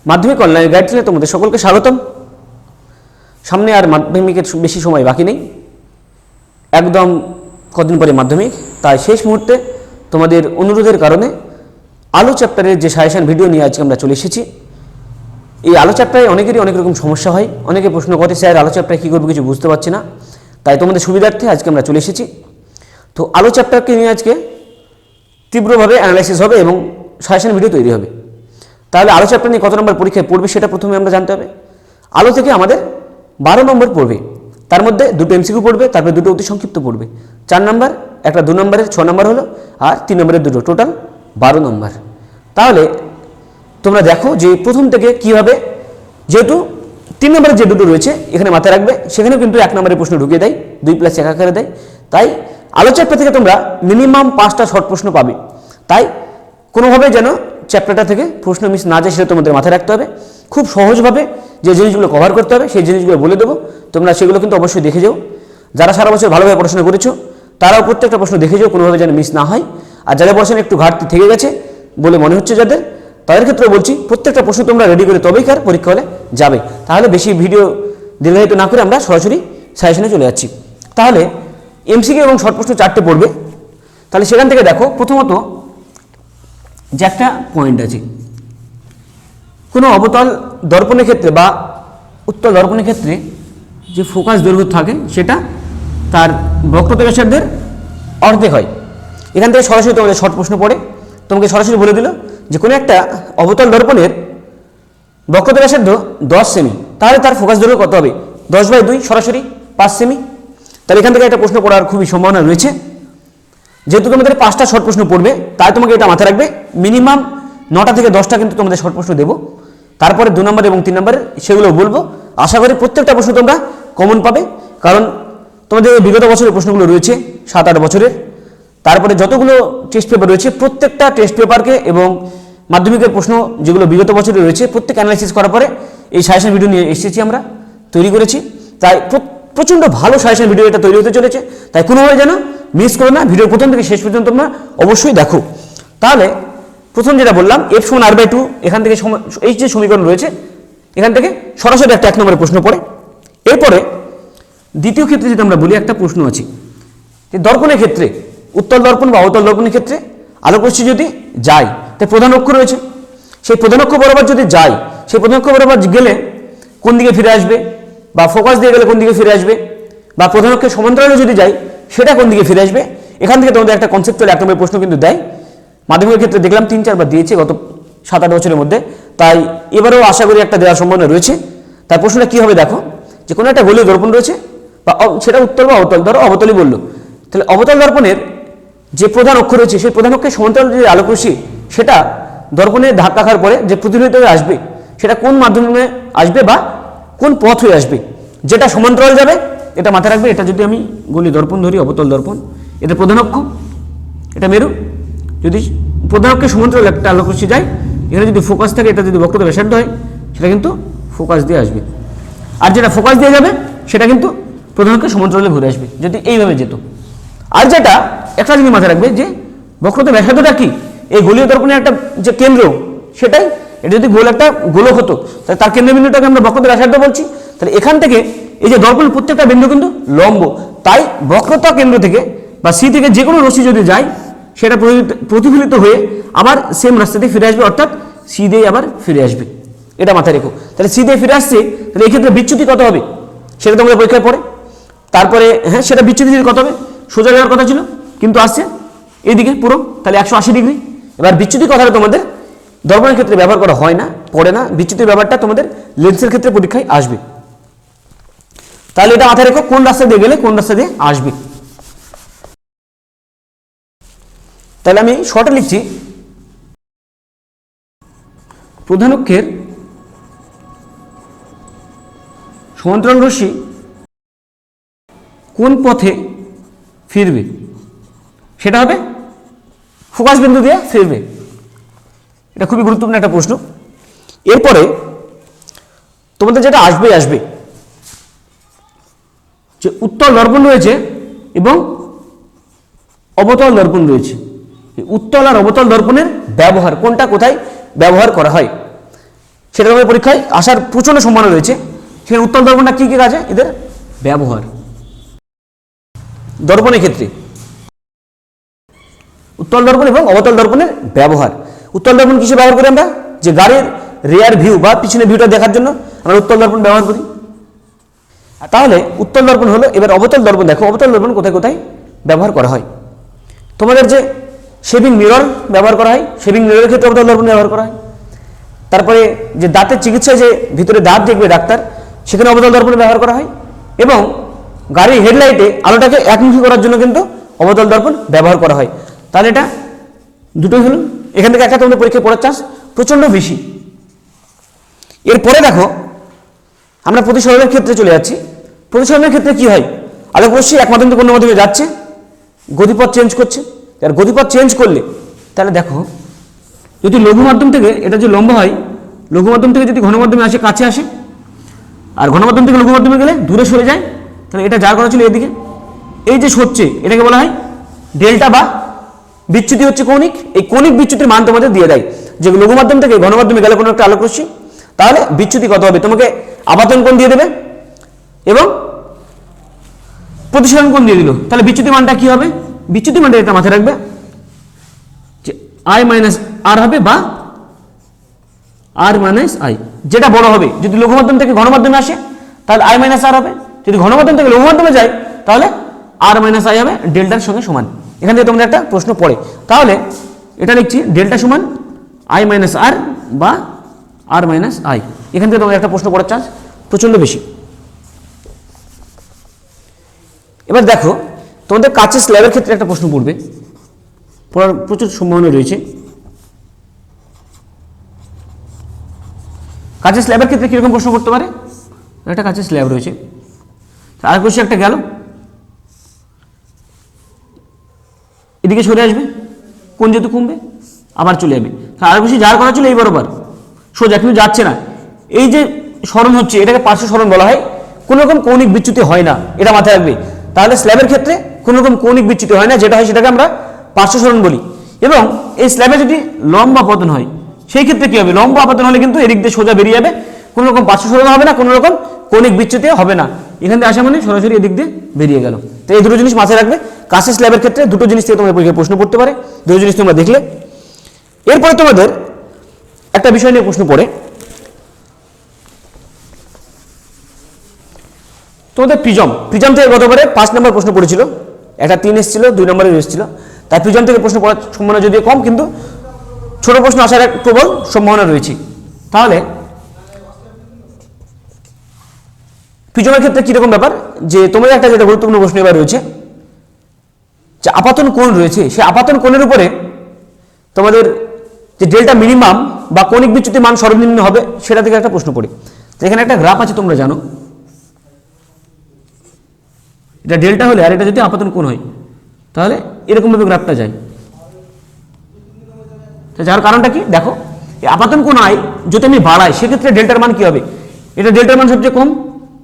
মাধ্যমিক online guide চ্যানেলে তোমাদের সকলকে স্বাগতম। সামনে আর মাধ্যমিকের বেশি সময় বাকি নেই, একদম কদিন পরে মাধ্যমিক। তাই শেষ মুহূর্তে তোমাদের অনুরোধের কারণে আলো চ্যাপ্টারের যে সাজেশন ভিডিও নিয়ে আজকে আমরা চলে এসেছি। এই আলো চ্যাপ্টারে অনেকেরই অনেক রকম সমস্যা হয়, অনেকে প্রশ্ন করে স্যার আলো চ্যাপ্টারে কী করবো কিছু বুঝতে পারছি না। তাই তোমাদের সুবিধার্থে আজকে আমরা চলে এসেছি। তো আলো চ্যাপ্টারকে নিয়ে আজকে তীব্রভাবে অ্যানালাইসিস হবে এবং সাজেশন ভিডিও তৈরি হবে। তাহলে আলো চ্যাপ্টার নিয়ে কত নম্বর পরীক্ষায় পড়বে সেটা প্রথমে আমরা জানতে হবে। আলো থেকে আমাদের 12 নম্বর পড়বে, তার মধ্যে দুটো এমসিকিউ পড়বে, তারপরে দুটো অতি সংক্ষিপ্ত পড়বে 4 নম্বর, একটা 2 নম্বরের 6 নম্বর হলো, আর 3 নম্বরের দুটো, টোটাল 12 নম্বর। তাহলে তোমরা দেখো যে প্রথম থেকে কীভাবে, যেহেতু 3 নম্বরের যে দুটো রয়েছে এখানে মাথায় রাখবে, সেখানেও কিন্তু 1 নম্বরের প্রশ্ন ঢুকিয়ে দেয়, 2+1 আকারে দেয়। তাই আলো চ্যাপ্টার থেকে তোমরা মিনিমাম 5টা শর্ট প্রশ্ন পাবে। তাই কোনোভাবে যেন চ্যাপ্টারটা থেকে প্রশ্ন মিস না যায় সেটা তোমাদের মাথায় রাখতে হবে। খুব সহজভাবে যে জিনিসগুলো কভার করতে হবে সেই জিনিসগুলো বলে দেবো, তোমরা সেগুলো কিন্তু অবশ্যই দেখে যাও। যারা সারা বছর ভালোভাবে পড়াশোনা করেছো তারাও প্রত্যেকটা প্রশ্ন দেখে যাও, কোনোভাবে যেন মিস না হয়। আর যাদের পড়াশোনা একটু ঘাটতি থেকে গেছে বলে মনে হচ্ছে যাদের, তাদের ক্ষেত্রে বলছি প্রত্যেকটা প্রশ্ন তোমরা রেডি করে তবেই কার পরীক্ষা হলে যাবে। তাহলে বেশি ভিডিও দীর্ঘায়িত না করে আমরা সরাসরি সাজেশনে চলে যাচ্ছি। তাহলে এমসিকিউ এবং শর্ট প্রশ্ন 4টে পড়বে। তাহলে সেখান থেকে দেখো, প্রথমত যে একটা পয়েন্ট আছে, কোনো অবতল দর্পণের ক্ষেত্রে বা উত্তল দর্পণের ক্ষেত্রে যে ফোকাস দৈর্ঘ্য থাকে সেটা তার বক্রতা ব্যাসার্ধের অর্ধেক হয়। এখান থেকে সরাসরি তোমাদের শর্ট প্রশ্ন পড়ে, তোমাকে সরাসরি বলে দিল যে কোনো একটা অবতল দর্পণের বক্রতা ব্যাসার্ধ 10 সেমি, তাহলে তার ফোকাস দৈর্ঘ্য কত হবে? 10/2 সরাসরি 5 সেমি। তাহলে এখান থেকে একটা প্রশ্ন পড়ার খুবই সম্ভাবনা রয়েছে। যেহেতু তোমাদের 5টা শর্ট প্রশ্ন পড়বে, তাই তোমাকে এটা মাথায় রাখবে মিনিমাম 9টা থেকে 10টা কিন্তু তোমাদের শর্ট প্রশ্ন দেবো। তারপরে 2 নম্বর এবং 3 নম্বরের সেগুলো বলবো। আশা করি প্রত্যেকটা প্রশ্ন তোমরা কমন পাবে, কারণ তোমাদের বিগত বছরের প্রশ্নগুলো রয়েছে 7-8 বছরের। তারপরে যতগুলো টেস্ট পেপার রয়েছে প্রত্যেকটা টেস্ট পেপারকে এবং মাধ্যমিকের প্রশ্ন যেগুলো বিগত বছরে রয়েছে প্রত্যেক অ্যানালাইসিস করার পরে এই সাজেশন ভিডিও নিয়ে এসেছি, আমরা তৈরি করেছি। তাই প্রচণ্ড ভালো সাজেশন ভিডিও এটা তৈরি হতে চলেছে। তাই কোনোভাবে যেন মিস করো না, ভিডিও প্রথম থেকে শেষ পর্যন্ত তোমরা অবশ্যই দেখো। তাহলে প্রথম যেটা বললাম F = r/2, এখান থেকে এই যে সমীকরণ রয়েছে এখান থেকে সরাসরি একটা 1 নম্বরের প্রশ্ন পড়ে। এরপরে দ্বিতীয় ক্ষেত্রে যেটা আমরা বলি, একটা প্রশ্ন আছে যে দর্পণের ক্ষেত্রে, উত্তল দর্পণ বা অবতল দর্পণের ক্ষেত্রে আলোকরশ্মি যদি যায়, তাই প্রধান অক্ষ রয়েছে, সেই প্রধান অক্ষ বরাবর যদি যায়, সেই প্রধান অক্ষ বরাবর গেলে কোন দিকে ফিরে আসবে, বা ফোকাস দিয়ে গেলে কোন দিকে ফিরে আসবে, বা প্রধান অক্ষের সমান্তরালে যদি যায় সেটা কোন দিকে ফিরে আসবে। এখান থেকে তোমাদের একটা কনসেপ্টুয়াল 1 নম্বরের প্রশ্ন কিন্তু দেয়। মাধ্যমিকের ক্ষেত্রে দেখলাম 3-4 বার দিয়েছে গত 7-8 বছরের মধ্যে, তাই এবারেও আশা করি একটা দেওয়ার সম্ভাবনা রয়েছে। তার প্রশ্নটা কী হবে দেখো, যে কোনো একটা গোলীয় দর্পণ রয়েছে, বা সেটা উত্তল বা অবতল, ধরো অবতলই বললো, তাহলে অবতল দর্পণের যে প্রধান অক্ষ রয়েছে সেই প্রধান অক্ষের সমান্তরালে যে আলোকরশ্মি সেটা দর্পণে ধাক্কা খাওয়ার পরে যে প্রতিফলিত হয়ে আসবে সেটা কোন মাধ্যমে আসবে বা কোন পথ হয়ে আসবে, যেটা সমান্তরাল যাবে এটা মাথায় রাখবে। এটা যদি আমি গোলীয় দর্পণ ধরি, অবতল দর্পণ, এটা প্রধান অক্ষ, এটা মেরু, যদি প্রধান অক্ষের সমান্তরাল একটা আলোকরশ্মি যায়, এখানে যদি ফোকাস থাকে, এটা যদি বক্রতা ব্যাসার্ধ হয় সেটা কিন্তু ফোকাস দিয়ে আসবে, আর যেটা ফোকাস দিয়ে যাবে সেটা কিন্তু প্রধান অক্ষের সমান্তরালে ঘুরে আসবে, যদি এইভাবে যেত। আর যেটা একটা জিনিস মাথায় রাখবে যে বক্রতা ব্যাসার্ধটা কি, এই গোলীয় দর্পণের একটা যে কেন্দ্র সেটাই, এটা যদি গোল একটা গোলক হতো তাহলে তার কেন্দ্রবিন্দুটাকে আমরা বক্রতা ব্যাসার্ধ বলছি। তাহলে এখান থেকে এই যে দর্পণের প্রত্যেকটা বিন্দু কিন্তু লম্ব, তাই বক্রতা কেন্দ্র থেকে বা সি থেকে যে কোনো রশ্মি যদি যায় সেটা প্রতিফলিত হয়ে আবার সেম রাস্তা দিয়ে ফিরে আসবে, অর্থাৎ সি দিয়ে আবার ফিরে আসবে। এটা মাথায় রেখো। তাহলে সি দিয়ে ফিরে আসছে, তাহলে এই ক্ষেত্রে বিচ্যুতি কত হবে সেটা তোমাদের পরীক্ষায় পড়ে। তারপরে হ্যাঁ, সেটা বিচ্যুতি কত হবে, সোজা যাওয়ার কথা ছিল কিন্তু আসছে এইদিকে পুরো, তাহলে 180 ডিগ্রি। এবার বিচ্যুতি কথাটা তোমাদের দর্পণের ক্ষেত্রে ব্যবহার করা হয় না, পড়ে না, বিচ্যুতির ব্যাপারটা তোমাদের লেন্সের ক্ষেত্রে পরীক্ষায় আসবে। তাহলে এটা মাথায় রেখো, কোন রাস্তা দিয়ে গেলে কোন রাস্তা দিয়ে আসবে। তাহলে আমি শর্টে লিখছি, প্রধান অক্ষের সমান্তরাল রশ্মি কোন পথে ফিরবে, সেটা হবে ফোকাস বিন্দু দিয়ে ফিরবে। এটা খুবই গুরুত্বপূর্ণ একটা প্রশ্ন। এরপরে তোমাদের যেটা আসবে যে উত্তল দর্পণ রয়েছে এবং অবতল দর্পণ রয়েছে, উত্তল আর অবতল দর্পণের ব্যবহার কোনটা কোথায় ব্যবহার করা হয়। সেটা তোমাদের পরীক্ষায় আসার প্রচণ্ড সম্ভাবনা রয়েছে। সেখানে উত্তল দর্পণটা কী কী কাজে এদের ব্যবহার। দর্পণের ক্ষেত্রে উত্তল দর্পণ এবং অবতল দর্পণের ব্যবহার। উত্তল দর্পণ কিসে ব্যবহার করি আমরা? যে গাড়ির রেয়ার ভিউ বা পিছনে ভিউটা দেখার জন্য আমরা উত্তল দর্পণ ব্যবহার করি। তাহলে উত্তল দর্পণ হলো। এবার অবতল দর্পণ দেখো, অবতল দর্পণ কোথায় কোথায় ব্যবহার করা হয়। তোমাদের যে শেভিং মিরর ব্যবহার করা হয়, শেভিং মিররের ক্ষেত্রে অবতল দর্পণ ব্যবহার করা হয়। তারপরে যে দাঁতের চিকিৎসায় যে ভিতরে দাঁত দেখবে ডাক্তার, সেখানে অবতল দর্পণ ব্যবহার করা হয়। এবং গাড়ির হেডলাইটে আলোটাকে একমুখী করার জন্য কিন্তু অবতল দর্পণ ব্যবহার করা হয়। তাহলে এটা দুটোই হলো। এখান থেকে একটা তোমাদের পরীক্ষায় পড়ার চান্স প্রচণ্ড বেশি। এরপরে দেখো আমরা প্রতিসরণের ক্ষেত্রে চলে যাচ্ছি। প্রতিসরণের ক্ষেত্রে কি হয়? আলোক রশ্মি এক মাধ্যম থেকে অন্য মাধ্যমে যাচ্ছে, গতিপথ চেঞ্জ করছে। আর গতিপথ চেঞ্জ করলে তাহলে দেখো, যদি লঘু মাধ্যম থেকে এটা যে লম্ব হয়, লঘু মাধ্যম থেকে যদি ঘন মাধ্যমে আসে কাছে আসে, আর ঘন মাধ্যম থেকে লঘু মাধ্যমে গেলে দূরে সরে যায়, তাহলে এটা যা করা ছিল এদিকে, এই যে সরছে এটাকে বলা হয় ডেল্টা বা বিচ্যুতি হচ্ছে কৌণিক। এই কৌণিক বিচ্যুতির মান তোমাদের দিয়ে দেয় যে লঘু মাধ্যম থেকে ঘন মাধ্যমে গেলে কোনো একটা আলোক রশ্মি, তাহলে বিচ্যুতি কত হবে, তোমাকে আপাতন কোণ দিয়ে দেবে এবং প্রতিসরণ কোণ দিয়ে দিল। তাহলে বিচ্যুতি মানটা কি হবে? বিচ্যুতি মানটা এটা মাথায় রাখবে যে আই মাইনাস আর হবে বা আর মাইনাস আই, যেটা বড় হবে। যদি লঘু মাধ্যম থেকে ঘন মাধ্যমে আসে তাহলে আই মাইনাস আর হবে, যদি ঘন মাধ্যম থেকে লঘু মাধ্যমে যায় তাহলে আর মাইনাস আই হবে, ডেল্টার সঙ্গে সমান। এখান থেকে তোমাদের একটা প্রশ্ন পড়ে, তাহলে এটা লিখছি ডেল্টা সমান আই মাইনাস আর বা আর মাইনাস আই। এখান থেকে তোমাদের একটা প্রশ্ন পড়ার চান্স প্রচণ্ড বেশি। এবার দেখো তোমাদের কাচের স্ল্যাবের ক্ষেত্রে একটা প্রশ্ন পড়বে, পড়ার প্রচুর সম্ভাবনা রয়েছে। কাচের স্ল্যাবের ক্ষেত্রে কীরকম প্রশ্ন করতে পারে? একটা কাচের স্ল্যাব রয়েছে, আর কোশ্চেন একটা গেল, এদিকে সরে আসবে, কোন যেহেতু কমবে আবার চলে যাবে। আর বেশি যার করা ছিল এই বরাবর সোজা, কিন্তু যাচ্ছে না। এই যে স্মরণ হচ্ছে এটাকে পার্শ্ব স্মরণ বলা হয়। কোনো রকম কৌণিক বিচ্যুতি হয় না, এটা মাথায় রাখবে। তাহলে স্ল্যাবের ক্ষেত্রে কোনো রকম কৌণিক বিচ্যুতি হয় না, যেটা হয় সেটাকে আমরা পার্শ্ব স্মরণ বলি। এবং এই স্ল্যাবে যদি লম্ব আপতন হয় সেই ক্ষেত্রে কি হবে? লম্ব আপতন হলে কিন্তু এদিক দিয়ে সোজা বেরিয়ে যাবে, কোনো রকম পার্শ্ব স্মরণ হবে না, কোনো রকম কৌণিক বিচ্যুতি হবে না। এখান থেকে আসা মানে সরাসরি এদিক দিয়ে বেরিয়ে গেল। তো এই দুটো জিনিস মাথায় রাখবে। কাচের স্ল্যাবের ক্ষেত্রে দুটো জিনিস থেকে তোমাদের পরীক্ষায় প্রশ্ন পড়তে পারে, দুটো জিনিস তোমরা দেখলে। এরপরে তোমাদের একটা বিষয় নিয়ে প্রশ্ন পড়ে, তোমাদের প্রিজম। প্রিজম থেকে গতবারে 5 নম্বর প্রশ্ন পড়েছিল, একটা 3 এসেছিল, 2 নম্বরের এসেছিল। তাই প্রিজম থেকে প্রশ্ন পড়ার সম্ভাবনা যদিও কম, কিন্তু ছোট প্রশ্ন আসার এক প্রবল সম্ভাবনা রয়েছে। তাহলে প্রিজমের ক্ষেত্রে কিরকম ব্যাপার, যে তোমাদের একটা যেটা গুরুত্বপূর্ণ প্রশ্ন এবার রয়েছে, যে আপাতন কোণ রয়েছে, সেই আপাতন কোণের উপরে তোমাদের যে ডেল্টা মিনিমাম বা কৌণিক বিচ্যুতি মান সর্বনিম্ন হবে, সেটা থেকে একটা প্রশ্ন পড়ে। তো এখানে একটা গ্রাফ আছে, তোমরা জানো এটা ডেল্টা হলে আর এটা যদি আপাতন কোণ হয় তাহলে এরকমভাবে গ্রাফটা যায়। যার কারণটা কি দেখো, এই আপাতন কোণ আই যদি আমি বাড়াই সেক্ষেত্রে ডেল্টার মান কি হবে? এটা ডেল্টার মান সবচেয়ে কম,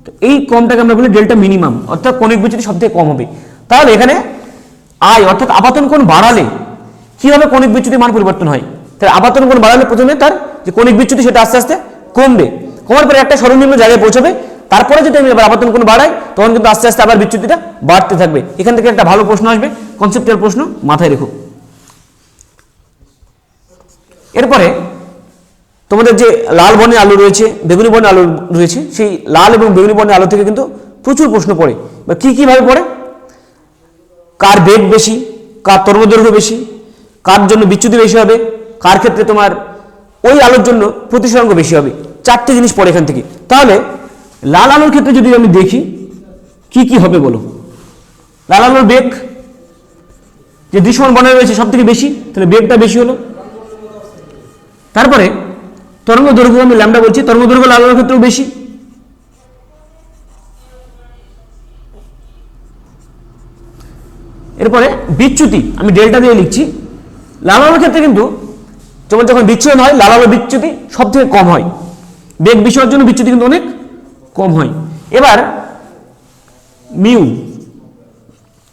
তো এই কমটাকে আমরা বলি ডেল্টা মিনিমাম, অর্থাৎ কৌণিক বিচ্যুতি সবথেকে কম হবে। তাহলে এখানে আই অর্থাৎ আপাতন কোণ বাড়ালে কিভাবে কৌণিক বিচ্যুতি মান পরিবর্তন হয়? তাহলে আপাতন কোণ বাড়ালে প্রথমে তার যে কৌণিক বিচ্যুতি সেটা আস্তে আস্তে কমবে, কমার পরে একটা সর্বনিম্ন জায়গায় পৌঁছাবে। তারপরে যদি আমি আবার আপাতন কোণ বাড়াই তখন কিন্তু আস্তে আস্তে আবার বিচ্যুতিটা বাড়তে থাকবে। এখান থেকে একটা ভালো প্রশ্ন আসবে, কনসেপ্টের প্রশ্ন, মাথায় রেখো। এরপরে তোমাদের যে লাল বর্ণের আলো রয়েছে, বেগুনি বর্ণের আলো রয়েছে, সেই লাল এবং বেগুনি বর্ণের আলো থেকে কিন্তু প্রচুর প্রশ্ন পড়ে। বা কী কীভাবে পড়ে? কার বেগ বেশি, কার তরঙ্গদৈর্ঘ্য বেশি, কার জন্য বিচ্যুতি বেশি হবে, কার ক্ষেত্রে তোমার ওই আলোর জন্য প্রতিসরাঙ্ক বেশি হবে, 4টে জিনিস পড়ে এখান থেকে। তাহলে লাল আলোর ক্ষেত্রে যদি আমি দেখি কি কি হবে বলো। লাল আলোর বেগ যে দৃশ্যমান বর্ণের রয়েছে সব থেকে বেশি, তাহলে বেগটা বেশি হলো। তারপরে তরঙ্গ দৈর্ঘ্য আমি ল্যামডা বলছি, তরঙ্গ দৈর্ঘ্য লাল আলোর ক্ষেত্রেও বেশি। এরপরে বিচ্যুতি আমি ডেল্টা দিয়ে লিখছি। লাল আলোর ক্ষেত্রে কিন্তু যেমন যখন বিচ্ছুরণ হয় লাল আলোর বিচ্যুতি সব থেকে কম হয়, বেগ বেশি হওয়ার জন্য বিচ্যুতি কিন্তু অনেক কম হয়। এবার মিউ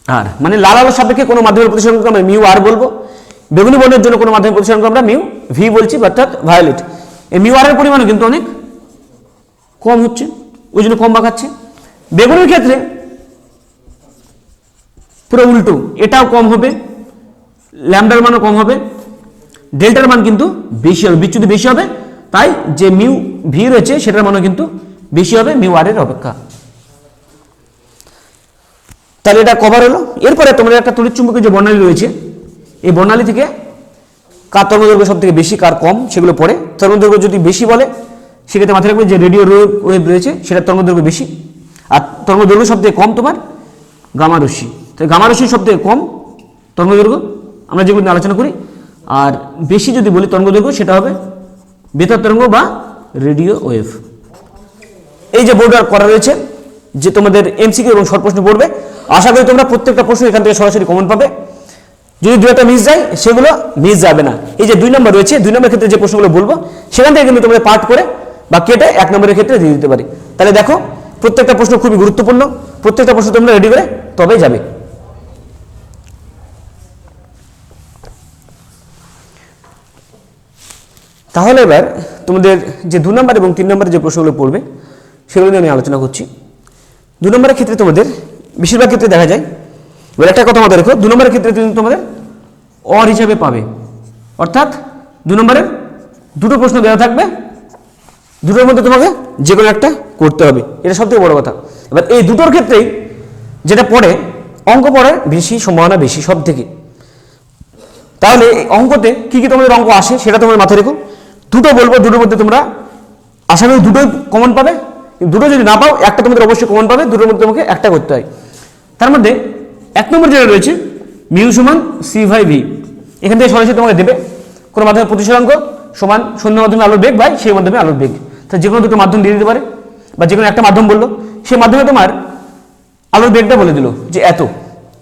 আর মানে লাল আলোর সাপেক্ষে কোনো মাধ্যমের প্রতিসরণকে আমরা মিউ আর বলবো, বেগুনি বর্ণের জন্য কোনো মাধ্যমের প্রতিসরণকে আমরা মিউ ভি বলছি, অর্থাৎ ভায়োলেট। এই মিউ আর এর পরিমাণও কিন্তু অনেক কম হচ্ছে, ওই জন্য কম বাঁকাচ্ছে। বেগুনের ক্ষেত্রে পুরো উল্টো, এটাও কম হবে, ল্যামডার মানও কম হবে, ডেল্টার মান কিন্তু বেশি হবে, বিচ্যুতি বেশি হবে, তাই যে মিউ ভি রয়েছে সেটার মানও কিন্তু বেশি হবে মিউ আর এর অপেক্ষা। তাহলে এটা কভার হলো। এরপরে তোমাদের একটা তড়িৎচুম্বকীয় যে বর্ণালী রয়েছে, এই বর্ণালী থেকে কার তরঙ্গদৈর্ঘ্য সব থেকে বেশি কার কম সেগুলো পড়ে। তরঙ্গদৈর্ঘ্য যদি বেশি বলে সেক্ষেত্রে মাথায় রাখবে যে রেডিও ওয়েভ রয়েছে সেটার তরঙ্গদৈর্ঘ্য বেশি, আর তরঙ্গদৈর্ঘ্য সব থেকে কম তোমার গামা রশ্মি। তাই গামা রশ্মি সব থেকে কম তরঙ্গদৈর্ঘ্য আমরা যেগুলো নিয়ে আলোচনা করি, আর বেশি যদি বলি তরঙ্গদৈর্ঘ্য সেটা হবে বেতার তরঙ্গ বা রেডিও ওয়েভ। এই যে বোর্ড করা রয়েছে যে তোমাদের এমসিকিউ এবং শর্ট প্রশ্ন পড়বে, আশা করি তোমরা প্রত্যেকটা প্রশ্ন এখান থেকে সরাসরি কমন পাবে। যদি দু একটা মিস যায় সেগুলো মিস যাবে না। এই যে 2 নম্বর রয়েছে, 2 নম্বরের ক্ষেত্রে যে প্রশ্নগুলো বলবো সেখান থেকে কিন্তু তোমাদের পার্ট করে বা কেটে 1 নম্বরের ক্ষেত্রে দিয়ে দিতে পারি। তাহলে দেখো প্রত্যেকটা প্রশ্ন খুবই গুরুত্বপূর্ণ, প্রত্যেকটা প্রশ্ন তোমরা রেডি করে তবেই যাবে। তাহলে এবার তোমাদের যে 2 নম্বর এবং 3 নম্বরের যে প্রশ্নগুলো পড়বে সেগুলো নিয়ে আমি আলোচনা করছি। 2 নম্বরের ক্ষেত্রে তোমাদের বেশিরভাগ ক্ষেত্রে দেখা যায়, এবার একটা কথা মাথায় রেখো, 2 নম্বরের ক্ষেত্রে তুমি তোমাদের অর হিসাবে পাবে, অর্থাৎ 2 নম্বরের দুটো প্রশ্ন দেওয়া থাকবে, দুটোর মধ্যে তোমাকে যে কোনো একটা করতে হবে, এটা সবথেকে বড় কথা। এবার এই দুটোর ক্ষেত্রেই যেটা পড়ে অঙ্ক পড়ার বেশি সম্ভাবনা বেশি সব থেকে। তাহলে এই অঙ্কতে কি কি তোমাদের অঙ্ক আসে সেটা তোমার মাথায় রেখো। দুটো বলবো, দুটোর মধ্যে তোমরা আশা করি দুটোই কমন পাবে, দুটো যদি না পাও একটা তোমাদের অবশ্যই কমন পাবে, দুটোর মধ্যে তোমাকে একটা করতে হয়। তার মধ্যে 1 নম্বর যেটা রয়েছে মিউ সমান সি বাই ভি, এখান থেকে সরাসরি তোমাকে দেবে কোনো মাধ্যমে প্রতিসরাঙ্ক সমান শূন্য মাধ্যমে আলোর বেগ বাই সেই মাধ্যমে আলোর বেগ। তা যে কোনো দুটো মাধ্যম দিয়ে দিতে পারে, বা যে কোনো একটা মাধ্যম বললো সেই মাধ্যমে তোমার আলোর বেগটা বলে দিল যে এত,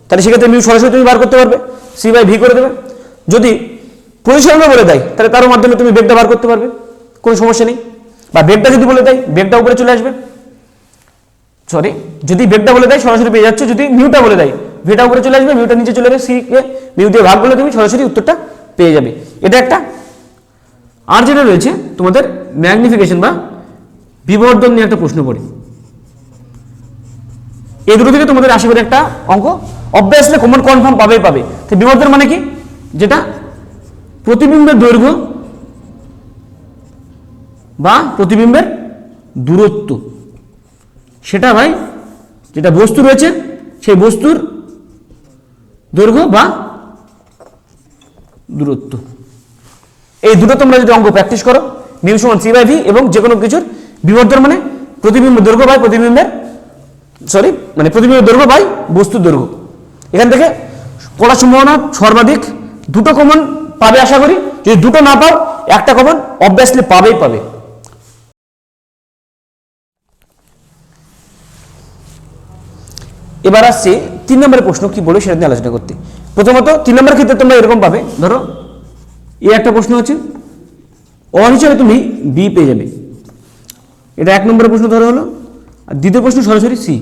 তাহলে সেক্ষেত্রে মিউ সরাসরি তুমি বার করতে পারবে, সি বাই ভি করে দেবে। যদি প্রতিসরাঙ্ক বলে দেয় তাহলে তার মাধ্যমে তুমি বেগটা বার করতে পারবে, কোনো সমস্যা নেই। বা বেগটা যদি বলে দেয় বেগটা উপরে চলে আসবে, সরি যদি বেগটা বলে দেয় সরাসরি পেয়ে যাচ্ছে, যদি মিউটা বলে দেয় ভিটা উপরে চলে আসবে, মিউটা নিচে চলে যাবে, সি কে মিউ দিয়ে ভাগ করলে তুমি সরাসরি উত্তরটা পেয়ে যাবে, এটা একটা। আর যেটা রয়েছে তোমাদের ম্যাগনিফিকেশন বা বিবর্ধন নিয়ে একটা প্রশ্ন পড়ে, এই দুটো থেকে তোমাদের আশা করি একটা অঙ্ক অবভিয়াসলি কমন কনফার্ম পাবেই পাবে। তো বিবর্ধন মানে কি, যেটা প্রতিবিম্বের দৈর্ঘ্য বা প্রতিবিম্বের দূরত্ব, সেটা ভাই যেটা বস্তু রয়েছে সেই বস্তুর দৈর্ঘ্য বা দূরত্ব। এই দুটো তোমরা যদি অঙ্ক প্র্যাকটিস করো, মিউ সমান সি বাই ভি এবং যে কোনো কিছুর বিবর্ধন মানে প্রতিবিম্বের দৈর্ঘ্য বাই প্রতিবিম্বের প্রতিবিম্বের দৈর্ঘ্য বাই বস্তুর দৈর্ঘ্য, এখান থেকে পড়ার সম্ভাবনা সর্বাধিক। দুটো কমন পাবে আশা করি, যদি দুটো না পাও একটা কমন অবভিয়াসলি পাবেই পাবে। এবার আসছে 3 নম্বরের প্রশ্ন কি বলে সেটা নিয়ে আলোচনা করতে। প্রথমত 3 নম্বরের ক্ষেত্রে তোমরা এরকম পাবে, ধরো এই একটা প্রশ্ন আছে, অর হিসাবে তুমি বি পেয়ে যাবে, এটা 1 নম্বরের প্রশ্ন ধরো হলো, আর দ্বিতীয় প্রশ্ন সরাসরি সি।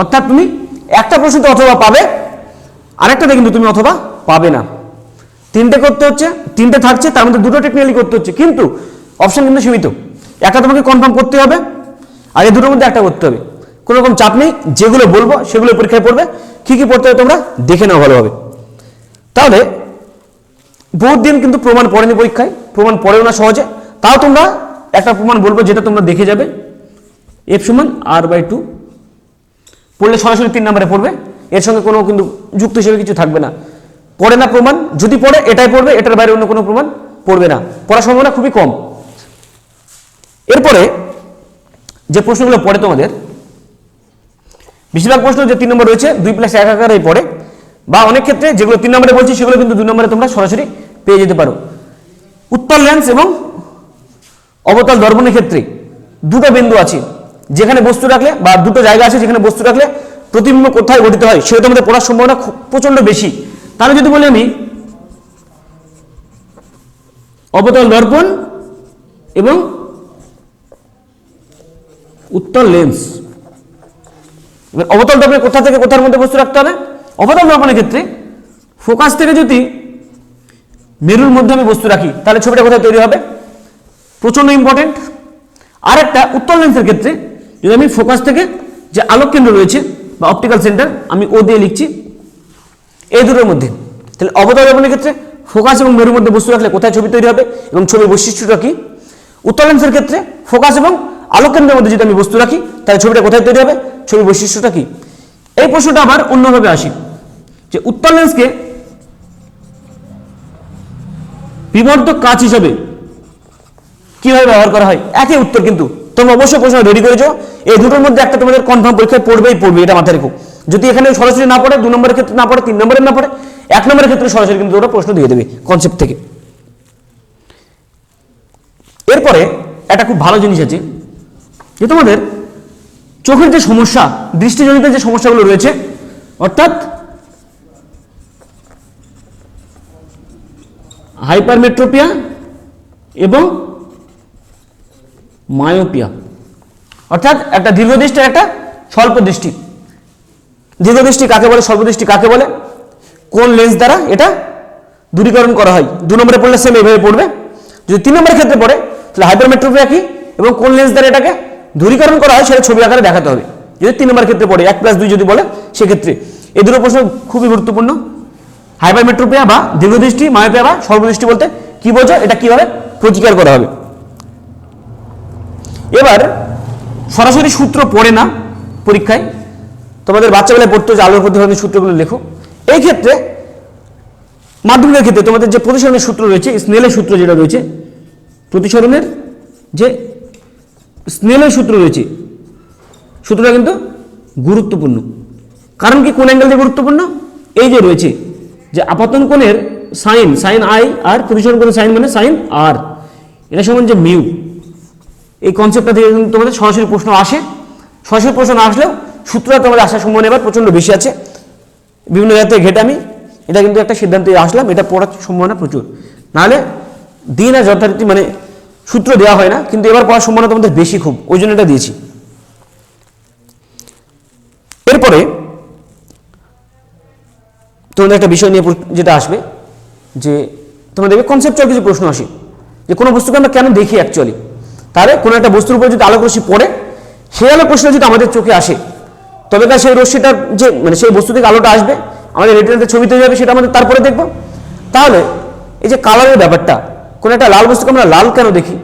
অর্থাৎ তুমি একটা প্রশ্নতে অথবা পাবে, আরেকটাতে কিন্তু তুমি অথবা পাবে না। 3টে করতে হচ্ছে, 3টে থাকছে, তার মধ্যে দুটো টেকনিক্যালি করতে হচ্ছে, কিন্তু অপশন কিন্তু সীমিত, একটা তোমাকে কনফার্ম করতে হবে আর এই দুটোর মধ্যে একটা করতে হবে। কোনো রকম চাপ নেই, যেগুলো বলবো সেগুলো পরীক্ষায় পড়বে, কি কি পড়তে হবে তোমরা দেখে নাও ভালোভাবে। তাহলে বহুত দিন কিন্তু প্রমাণ পড়েনি পরীক্ষায়, প্রমাণ পড়েও না সহজে, তাও তোমরা একটা প্রমাণ বলবো যেটা তোমরা দেখে যাবে, এফ সমান r/2 পড়লে সরাসরি 3 নম্বরে পড়বে, এর সঙ্গে কোনো কিন্তু যুক্ত হিসেবে কিছু থাকবে না। পড়ে না প্রমাণ, যদি পড়ে এটাই পড়বে, এটার বাইরে অন্য কোনো প্রমাণ পড়বে না, পড়ার সম্ভাবনা খুবই কম। এরপরে যে প্রশ্নগুলো পড়ে তোমাদের বেশিরভাগ প্রশ্ন যে 3 নম্বর রয়েছে 2 + 1 আকারেই পড়ে, বা অনেক ক্ষেত্রে যেগুলো 3 নম্বরে বলছি সেগুলো কিন্তু 2 নম্বরে তোমরা সরাসরি পেয়ে যেতে পারো। উত্তল লেন্স এবং অবতল দর্পণের ক্ষেত্রে দুটো বিন্দু আছে যেখানে বস্তু রাখলে, বা দুটো জায়গা আছে যেখানে বস্তু রাখলে প্রতিবিম্ব কোথায় গঠিত হয় সেটা তোমাদের পড়ার সম্ভাবনা প্রচন্ড বেশি। তাহলে যদি বলি আমি অবতল দর্পণ এবং উত্তল লেন্স, এবার অবতল দর্পণে কোথা থেকে কোথার মধ্যে বস্তু রাখতে হবে, অবতল দর্পণের ক্ষেত্রে ফোকাস থেকে যদি মেরুর মধ্যে আমি বস্তু রাখি তাহলে ছবিটা কোথায় তৈরি হবে, প্রচণ্ড ইম্পর্টেন্ট। আর একটা উত্তল লেন্সের ক্ষেত্রে যদি আমি ফোকাস থেকে যে আলোক কেন্দ্র রয়েছে বা অপটিক্যাল সেন্টার আমি ও দিয়ে লিখছি, এই দুটোর মধ্যে, তাহলে অবতরণের ক্ষেত্রে ফোকাস এবং মেরুর মধ্যে বস্তু রাখলে কোথায় ছবি তৈরি হবে এবং ছবির বৈশিষ্ট্যটা কি। উত্তল লেন্সের ক্ষেত্রে ফোকাস এবং আলোক কেন্দ্রের মধ্যে যদি আমি বস্তু রাখি তাহলে ছবিটা কোথায় তৈরি হবে, ছবির বৈশিষ্ট্যটা কি। এই প্রশ্নটা আবার অন্যভাবে আসি যে উত্তল লেন্সকে বিবর্ধক কাচ হিসাবে কিভাবে ব্যবহার করা হয়, একই উত্তর, কিন্তু তোমরা অবশ্যই প্রশ্ন রেডি করেছো। এই দুটোর মধ্যে একটা তোমাদের কনফার্ম পরীক্ষায় পড়বেই, এটা মাথায় রেখো। যদি এখানে সরাসরি না পড়ে, 2 নম্বরের ক্ষেত্রে না পড়ে, 3 নম্বরের না পড়ে, 1 নম্বরের ক্ষেত্রে সরাসরি কিন্তু ওরা প্রশ্ন দিয়ে দেবে কনসেপ্ট থেকে। এরপরে একটা খুব ভালো জিনিস আছে যে তোমাদের চোখের যে সমস্যা, দৃষ্টিজনিত যে সমস্যাগুলো রয়েছে, অর্থাৎ হাইপারমেট্রোপিয়া এবং মায়োপিয়া, অর্থাৎ একটা দীর্ঘদৃষ্টি আর একটা স্বল্প দৃষ্টি। দীর্ঘদৃষ্টি কাকে বলে, স্বল্প দৃষ্টি কাকে বলে, কোন লেন্স দ্বারা এটা দূরীকরণ করা হয়। 2 নম্বরে পড়লে সেম এইভাবে পড়বে। যদি 3 নম্বরের ক্ষেত্রে পড়ে তাহলে হাইপারমেট্রোপিয়া কি এবং কোন লেন্স দ্বারা এটাকে দূরীকরণ করা হয় সেটা ছবি আকারে দেখাতে হবে। যদি 3 নম্বরের ক্ষেত্রে পড়ে 1+2 যদি বলে সেক্ষেত্রে এই দুটো প্রশ্ন খুবই গুরুত্বপূর্ণ। হাইপারমেট্রোপিয়া বা দীর্ঘদৃষ্টি, মায়োপিয়া বা স্বল্পদৃষ্টি বলতে কি বোঝো, এটা কিভাবে প্রতিকার করা হবে। এবার সরাসরি সূত্র পড়ে না পরীক্ষায়, তোমাদের বাচ্চাবেলায় পড়তো যে আলোর প্রতিফলনের সূত্রগুলো লেখো। এই ক্ষেত্রে মাধ্যমিকের ক্ষেত্রে তোমাদের যে প্রতিসরণের সূত্র রয়েছে, স্নেলের সূত্র যেটা রয়েছে, প্রতিসরণের যে স্নেলের সূত্র রয়েছে, সূত্রটা কিন্তু গুরুত্বপূর্ণ। কারণ কি, কোন অ্যাঙ্গেল দিয়ে গুরুত্বপূর্ণ, এই যে রয়েছে যে আপতন কোণের সাইন আই আর প্রতিসরণ কোণের সাইন মানে সাইন আর, এটা সমান যে মিউ। এই কনসেপ্টটা থেকে কিন্তু তোমাদের সরাসরি প্রশ্ন আসে। সরাসরি প্রশ্ন না আসলেও সূত্রটা তোমাদের আসার সম্ভাবনা এবার প্রচণ্ড বেশি আছে। বিভিন্ন জায়গা থেকে ঘেটে আমি এটা কিন্তু একটা সিদ্ধান্তে আসলাম, এটা পড়ার সম্ভাবনা প্রচুর। নাহলে দিন আর যথারীতি মানে সূত্র দেওয়া হয় না, কিন্তু এবার পড়ার সম্ভাবনা তোমাদের বেশি খুব, ওই জন্য এটা দিয়েছি। এরপরে তোমাদের একটা বিষয় নিয়ে যেটা আসবে যে তোমাদের কনসেপ্টুয়াল কিছু প্রশ্ন আসে যে কোনো বস্তুকে আমরা কেন দেখি অ্যাকচুয়ালি। তাহলে কোনো একটা বস্তুর উপর যদি আলোক রশ্মি পড়ে, সেই আলোক রশ্মি যদি আমাদের চোখে আসে তবে তার সেই রশ্মিটার যে মানে সেই বস্তু থেকে আলোটা আসবে, আমাদের রেটিনাতে ছবি তৈরি হবে, সেটা আমাদের তারপরে দেখব। তাহলে এই যে কালারের ব্যাপারটা, কোনো একটা লাল বস্তুকে আমরা লাল কেন দেখি,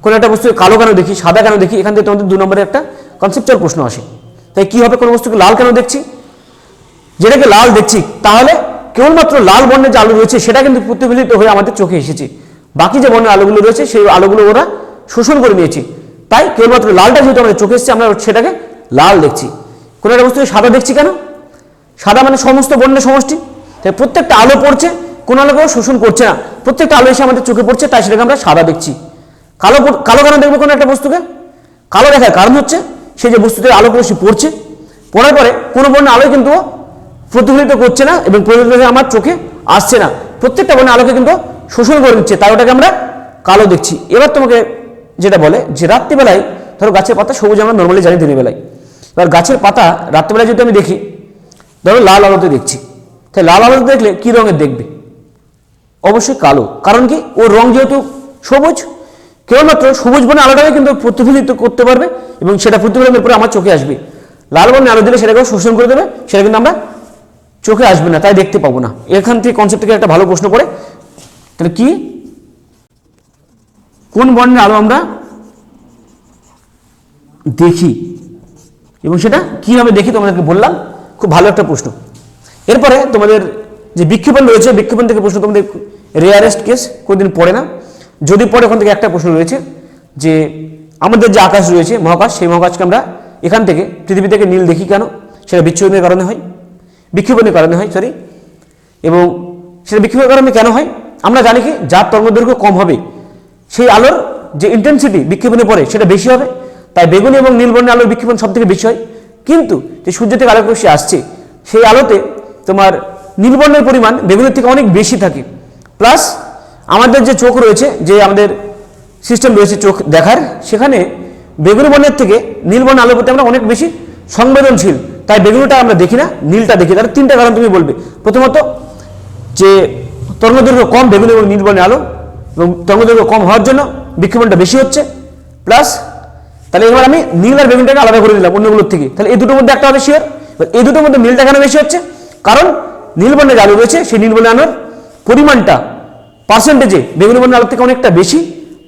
কোনো একটা বস্তুকে কালো কেন দেখি, সাদা কেন দেখি, এখান থেকে তোমাদের 2 নম্বরের একটা কনসেপ্টুয়াল প্রশ্ন আসে। তাই কি হবে, কোনো বস্তুকে লাল কেন দেখছি, যেটাকে লাল দেখছি তাহলে কেবলমাত্র লাল বর্ণের যে আলো রয়েছে সেটা কিন্তু প্রতিফলিত হয়ে আমাদের চোখে এসেছে, বাকি যে বর্ণের আলোগুলো রয়েছে সেই আলোগুলো ওরা শোষণ করে নিয়েছে। তাই কেবলমাত্র লালটা যেহেতু আমাদের চোখে এসেছে আমরা সেটাকে লাল দেখছি। কোনো একটা বস্তুকে সাদা দেখছি কেন, সাদা মানে সমস্ত বর্ণের সমষ্টি। তাই প্রত্যেকটা আলো পড়ছে, কোনো আলোকেও শোষণ করছে না, প্রত্যেকটা আলো এসে আমাদের চোখে পড়ছে, তাই সেটাকে আমরা সাদা দেখছি। কালো কেন দেখবো কোনো একটা বস্তুকে, কালো দেখার কারণ হচ্ছে সেই যে বস্তুতে আলোক রশ্মি পড়ছে, পড়ার পরে কোনো বর্ণের আলোয় কিন্তু প্রতিফলিত করছে না এবং প্রতিফলিত আমার চোখে আসছে না, প্রত্যেকটা বর্ণের আলোকে কিন্তু শোষণ করে নিচ্ছে, তাই ওটাকে আমরা কালো দেখছি। এবার তোমাকে যেটা বলে যে রাত্রিবেলায় ধরো গাছের পাতা সবুজ আমরা নর্মালি জানি দিনের বেলায়, এবার গাছের পাতা রাত্রিবেলায় যদি আমি দেখি, ধরো লাল আলোতে দেখছি, তাই লাল আলোতে দেখলে কি রঙের দেখবে, অবশ্যই কালো। কারণ কি, ওর রং যেহেতু সবুজ, কেবলমাত্র সবুজ বর্ণের আলোটাকে কিন্তু প্রতিফলিত করতে পারবে এবং সেটা প্রতিফলনের পরে আমার চোখে আসবে। লাল বর্ণের আলো দিলে সেটাকেও শোষণ করে দেবে, সেটা কিন্তু আমরা চোখে আসবে না, তাই দেখতে পাবো না। এখান থেকে কনসেপ্ট থেকে একটা ভালো প্রশ্ন পড়ে, তাহলে কি কোন বর্ণের আলো আমরা দেখি এবং সেটা কিভাবে দেখি তোমাদেরকে বললাম, খুব ভালো একটা প্রশ্ন। এরপরে তোমাদের যে বিক্ষেপণ রয়েছে, বিক্ষেপণ থেকে প্রশ্ন তোমাদের রেয়ারেস্ট কেস, কোনোদিন পড়ে না, যদি পড়ে ওখান থেকে একটা প্রশ্ন রয়েছে যে আমাদের যে আকাশ রয়েছে মহাকাশ, সেই মহাকাশকে আমরা এখান থেকে পৃথিবী থেকে নীল দেখি কেন, সেটা বিচ্ছুরণের কারণে হয়, বিক্ষেপণের কারণে হয় সরি, এবং সেটা বিক্ষেপণের কারণে কেন হয় আমরা জানি কি, যার তরঙ্গদৈর্ঘ্য কম হবে সেই আলোর যে ইন্টেন্সিটি বিক্ষেপণে পড়ে সেটা বেশি হবে, তাই বেগুনি এবং নীল বর্ণের আলোর বিক্ষেপণ সব থেকে বেশি হয়। কিন্তু যে সূর্য থেকে আলোক রশ্মি আসছে সেই আলোতে তোমার নীল বর্ণের পরিমাণ বেগুনের থেকে অনেক বেশি থাকে, প্লাস আমাদের যে চোখ রয়েছে, যে আমাদের সিস্টেম রয়েছে চোখ দেখার, সেখানে বেগুনি বর্ণের থেকে নীল বর্ণের আলোর প্রতি আমরা অনেক বেশি সংবেদনশীল, তাই বেগুনিটা আমরা দেখি না, নীলটা দেখি। তার 3টা কারণ তুমি বলবে। প্রথমত যে তরঙ্গদৈর্ঘ্য কম বেগুনি এবং নীল বর্ণের আলো, এবং তরঙ্গদৈর্ঘ্য কম হওয়ার জন্য বিক্ষেপণটা বেশি হচ্ছে, প্লাস তাহলে এবার আমি নীল আর বেগুনটাকে আলাদা করে দিলাম অন্যগুলোর থেকে, তাহলে এই দুটোর মধ্যে একটা হবে শিওর। এই দুটোর মধ্যে নীলটা কেন বেশি হচ্ছে, কারণ নীল বর্ণের আলো রয়েছে, সেই নীল বর্ণের আলোর পরিমাণটা পার্সেন্টেজে বেগুনি বর্ণের আলোর থেকে অনেকটা বেশি,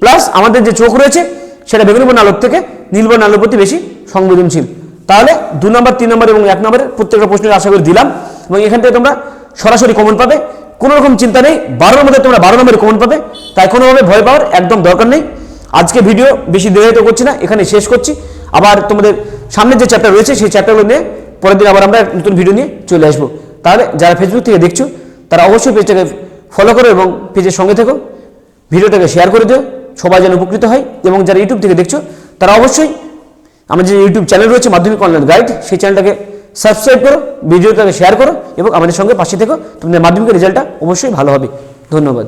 প্লাস আমাদের যে চোখ রয়েছে সেটা বেগুনি বর্ণের আলোর থেকে নীল বর্ণের আলোর প্রতি বেশি সংবেদনশীল। তাহলে 2 নম্বর, 3 নম্বর এবং 1 নম্বরের প্রত্যেকটা প্রশ্নের আশা করি দিলাম, এবং এখান থেকে তোমরা সরাসরি কমন পাবে, কোনো রকম চিন্তা নেই। 12 মধ্যে তোমরা 12 নম্বরে কমন পাবে, তাই কোনোভাবে ভয় পাওয়ার একদম দরকার নেই। আজকে ভিডিও বেশি দীর্ঘায়িত করছি না, এখানে শেষ করছি। আবার তোমাদের সামনের যে চ্যাপ্টার রয়েছে সেই চ্যাপ্টারগুলো নিয়ে পরের দিন আবার আমরা নতুন ভিডিও নিয়ে চলে আসবো। তাহলে যারা ফেসবুক থেকে দেখছো তারা অবশ্যই পেজটাকে ফলো করো এবং পেজের সঙ্গে থেকো, ভিডিওটাকে শেয়ার করে দিও, সবাই যেন উপকৃত হয়। এবং যারা ইউটিউব থেকে দেখছো তারা অবশ্যই আমাদের যে ইউটিউব চ্যানেল রয়েছে মাধ্যমিক অনলাইন গাইড, সেই চ্যানেলটাকে সাবস্ক্রাইব করো, ভিডিওটাকে শেয়ার করো এবং আমাদের সঙ্গে পাশে থেকো, তোমাদের মাধ্যমিকের রেজাল্টটা অবশ্যই ভালো হবে। ধন্যবাদ।